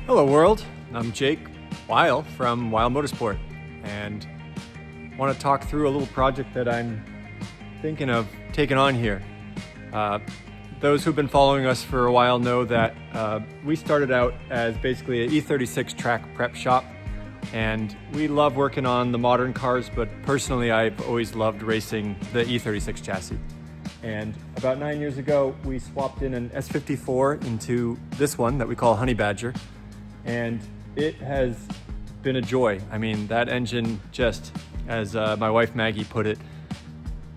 Hello world, I'm Jake Wile from Wile Motorsport and want to talk through a little project that I'm thinking of taking on here. Those who've been following us for a while know that we started out as basically an E36 track prep shop, and we love working on the modern cars, but personally I've always loved racing the E36 chassis. And about 9 years ago we swapped in an S54 into this one that we call Honey Badger, and it has been a joy. I mean, that engine, just as my wife Maggie put it,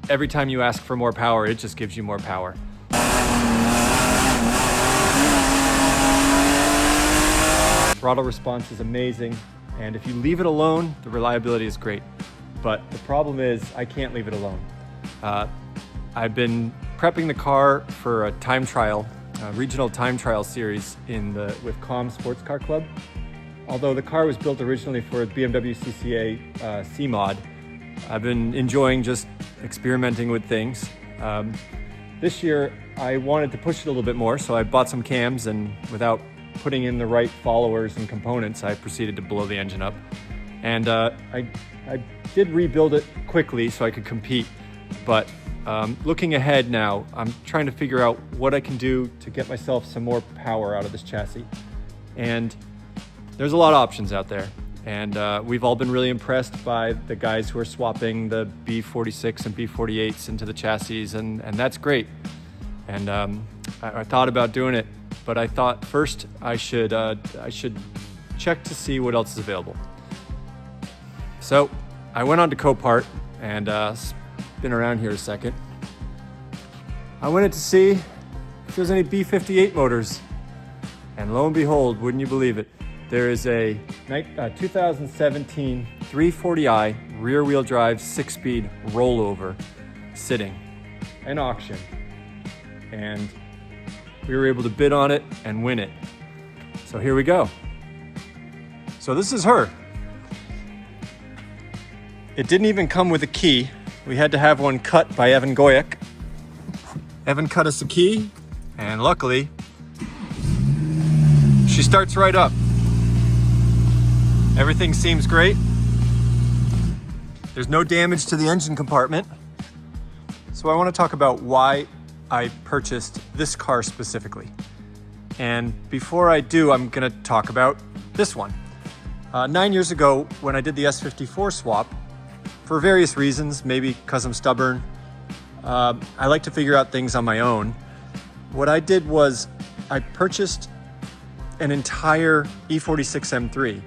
every time you ask for more power, it just gives you more power. Throttle response is amazing, and if you leave it alone, the reliability is great. But the problem is, I can't leave it alone. I've been prepping the car for a time trial, a regional time trial series with Com Sports Car Club. Although the car was built originally for BMW CCA C-Mod, I've been enjoying just experimenting with things. This year, I wanted to push it a little bit more, so I bought some cams, and without putting in the right followers and components, I proceeded to blow the engine up. And I did rebuild it quickly so I could compete, but looking ahead now, I'm trying to figure out what I can do to get myself some more power out of this chassis. And there's a lot of options out there, and we've all been really impressed by the guys who are swapping the B46 and B48s into the chassis, and that's great. And I thought about doing it, but I thought first I should check to see what else is available. So I went on to Copart and been around here a second. I went in to see if there's any B58 motors, and lo and behold, wouldn't you believe it, there is a 2017 340i rear-wheel drive 6-speed rollover sitting in auction, and we were able to bid on it and win it. So here we go. So this is her. It didn't even come with a key. We had to have one cut by Evan Goyuk. Evan cut us a key, and luckily, she starts right up. Everything seems great. There's no damage to the engine compartment. So I want to talk about why I purchased this car specifically. And before I do, I'm going to talk about this one. 9 years ago, when I did the S54 swap, for various reasons, maybe because I'm stubborn, I like to figure out things on my own. What I did was I purchased an entire E46 M3,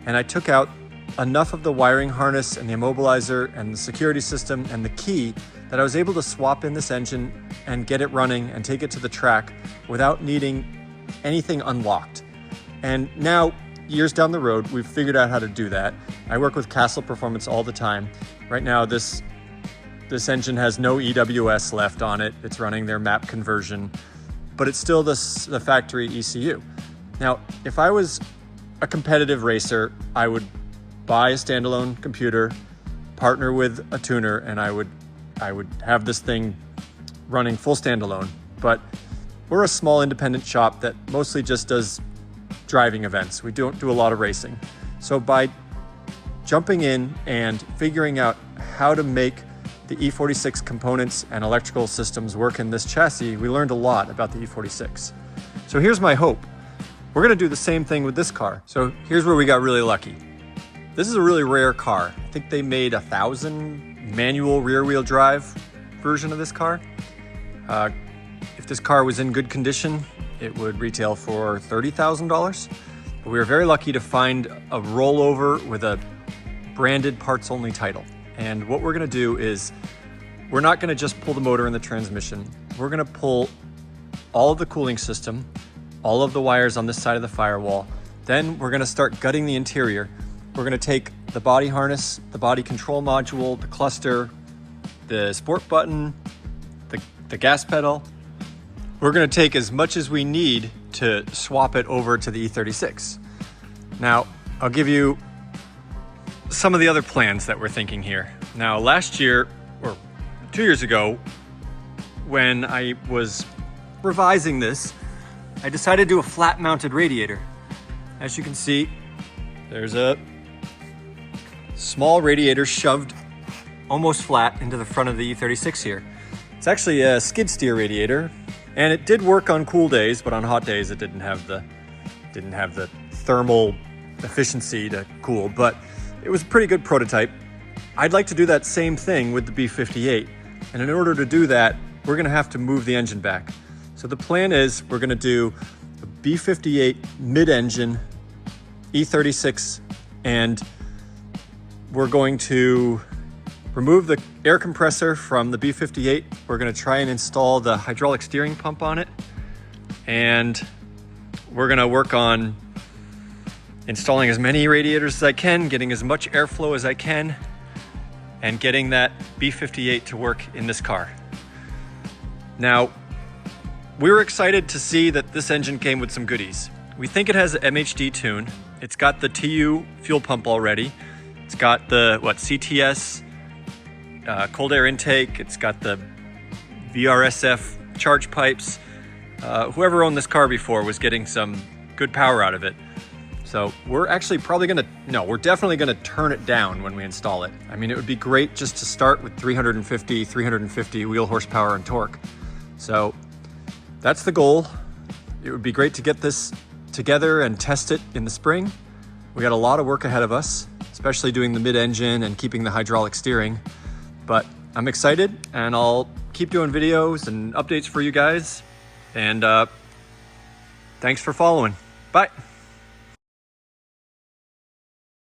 and I took out enough of the wiring harness and the immobilizer and the security system and the key that I was able to swap in this engine and get it running and take it to the track without needing anything unlocked. And now, years down the road, we've figured out how to do that. I work with Kassel Performance all the time. Right now, this engine has no EWS left on it. It's running their map conversion, but it's still the factory ECU. Now, if I was a competitive racer, I would buy a standalone computer, partner with a tuner, and I would have this thing running full standalone. But we're a small independent shop that mostly just does driving events. We don't do a lot of racing. So by jumping in and figuring out how to make the E46 components and electrical systems work in this chassis, we learned a lot about the E46. So here's my hope. We're gonna do the same thing with this car. So here's where we got really lucky. This is a really rare car. I think they made 1,000 manual rear-wheel drive version of this car. If this car was in good condition, it would retail for $30,000. But we were very lucky to find a rollover with a branded parts-only title. And what we're gonna do is, we're not gonna just pull the motor and the transmission. We're gonna pull all of the cooling system, all of the wires on this side of the firewall. Then we're gonna start gutting the interior. We're gonna take the body harness, the body control module, the cluster, the sport button, the gas pedal. We're gonna take as much as we need to swap it over to the E36. Now, I'll give you some of the other plans that we're thinking here. Now, last year, or 2 years ago, when I was revising this, I decided to do a flat mounted radiator. as you can see, there's a small radiator shoved almost flat into the front of the E36 here. It's actually a skid steer radiator, and it did work on cool days, but on hot days it didn't have the thermal efficiency to cool, but it was a pretty good prototype. I'd like to do that same thing with the B58, and in order to do that, we're gonna have to move the engine back. So the plan is we're gonna do a B58 mid-engine E36, and we're going to remove the air compressor from the B58. We're gonna try and install the hydraulic steering pump on it, and we're gonna work on installing as many radiators as I can, getting as much airflow as I can, and getting that B58 to work in this car. Now, we were excited to see that this engine came with some goodies. We think it has an MHD tune. It's got the TU fuel pump already. It's got the, CTS cold air intake. It's got the VRSF charge pipes. Whoever owned this car before was getting some good power out of it. So we're actually we're definitely gonna turn it down when we install it. I mean, it would be great just to start with 350 wheel horsepower and torque. So that's the goal. It would be great to get this together and test it in the spring. We got a lot of work ahead of us, especially doing the mid-engine and keeping the hydraulic steering. But I'm excited, and I'll keep doing videos and updates for you guys. And thanks for following. Bye.